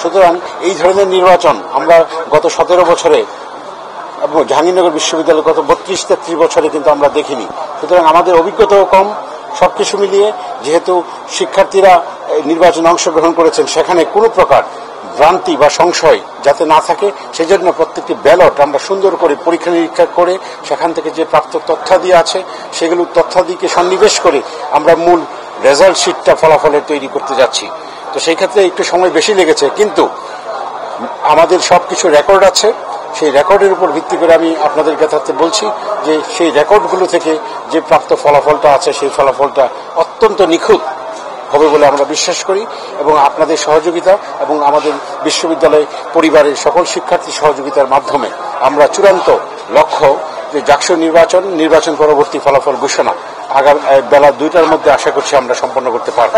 সুতরাং এই ধরনের নির্বাচন আমরা গত 17 বছরে এবং জাহাঙ্গীরনগর বিশ্ববিদ্যালয় গত 32-33 বছরে কিন্তু আমরা দেখিনি। সুতরাং আমাদের অভিজ্ঞতাও কম। সবকিছু মিলিয়ে যেহেতু শিক্ষার্থীরা নির্বাচনে অংশগ্রহণ করেছেন, সেখানে কোনো প্রকার ভ্রান্তি বা সংশয় যাতে না থাকে, সেজন্য প্রত্যেকটি ব্যালট আমরা সুন্দর করে পরীক্ষা নিরীক্ষা করে সেখান থেকে যে প্রাপ্ত তথ্যাদি আছে সেগুলো তথ্যাদিকে সন্নিবেশ করে আমরা মূল রেজাল্ট শিটটা ফলাফলের তৈরি করতে যাচ্ছি। তো সেই ক্ষেত্রে একটু সময় বেশি লেগেছে, কিন্তু আমাদের সবকিছু রেকর্ড আছে। সেই রেকর্ডের উপর ভিত্তি করে আমি আপনাদের কাছে বলছি যে সেই রেকর্ডগুলো থেকে যে প্রাপ্ত ফলাফলটা আছে সেই ফলাফলটা অত্যন্ত নিখুঁত হবে বলে আমরা বিশ্বাস করি, এবং আপনাদের সহযোগিতা এবং আমাদের বিশ্ববিদ্যালয় পরিবারের সকল শিক্ষার্থী সহযোগিতার মাধ্যমে আমরা চূড়ান্ত লক্ষ্য যে জাকসু নির্বাচন পরবর্তী ফলাফল ঘোষণা আগামী বেলা 2টার মধ্যে আশা করছি আমরা সম্পন্ন করতে পারব।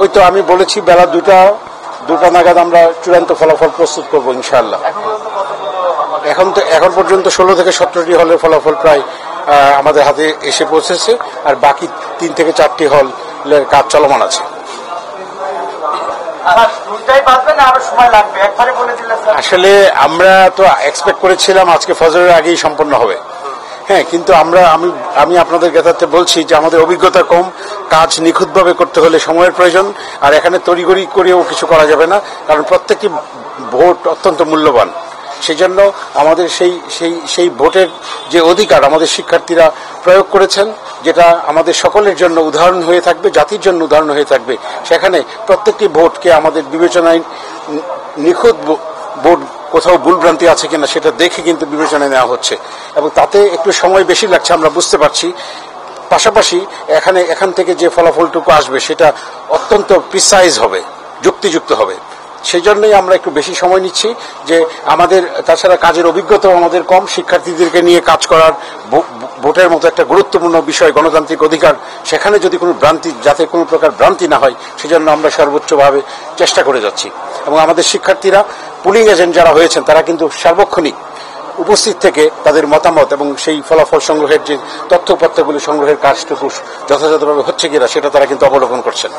ওই তো আমি বলেছি বেলা 2টা নাগাদ আমরা চূড়ান্ত ফলাফল প্রস্তুত করবো ইনশাআল্লাহ। এখন পর্যন্ত 16 থেকে 17টি হলের ফলাফল প্রায় আমাদের হাতে এসে পৌঁছেছে, আর বাকি 3 থেকে 4টি হলের কাজ চলমান আছে। আসলে আমরা তো এক্সপেক্ট করেছিলাম আজকে ফজরের আগেই সম্পন্ন হবে, হ্যাঁ, কিন্তু আমি আপনাদের জ্ঞাতার্থে বলছি যে আমাদের অভিজ্ঞতা কম, কাজ নিখুঁতভাবে করতে হলে সময়ের প্রয়োজন, আর এখানে তড়িঘড়ি করেও কিছু করা যাবে না, কারণ প্রত্যেকটি ভোট অত্যন্ত মূল্যবান। সেই জন্য আমাদের সেই ভোটের যে অধিকার আমাদের শিক্ষার্থীরা প্রয়োগ করেছেন, যেটা আমাদের সকলের জন্য উদাহরণ হয়ে থাকবে, জাতির জন্য উদাহরণ হয়ে থাকবে, সেখানে প্রত্যেকটি ভোটকে আমাদের বিবেচনায় নিখুঁত ভোট কোথাও ভুলভ্রান্তি আছে কিনা সেটা দেখে কিন্তু বিবেচনায় নেওয়া হচ্ছে, এবং তাতে একটু সময় বেশি লাগছে আমরা বুঝতে পারছি। পাশাপাশি এখান থেকে যে ফলাফলটুকু আসবে সেটা অত্যন্ত প্রিসাইজ হবে, যুক্তিযুক্ত হবে। সেই জন্যই আমরা একটু বেশি সময় নিচ্ছি, যে আমাদের তাছাড়া কাজের অভিজ্ঞতাও আমাদের কম। শিক্ষার্থীদেরকে নিয়ে কাজ করার ভোটের মতো একটা গুরুত্বপূর্ণ বিষয়, গণতান্ত্রিক অধিকার, সেখানে যদি কোনো যাতে কোনো প্রকার ভ্রান্তি না হয় সেজন্য আমরা সর্বোচ্চভাবে চেষ্টা করে যাচ্ছি। এবং আমাদের শিক্ষার্থীরা পুলিং এজেন্ট যারা হয়েছেন তারা কিন্তু সার্বক্ষণিক উপস্থিত থেকে তাদের মতামত এবং সেই ফলাফল সংগ্রহের যে তথ্যপত্রগুলি সংগ্রহের কাজটুকু যথাযথভাবে হচ্ছে কিনা সেটা তারা কিন্তু অবলোকন করছেন।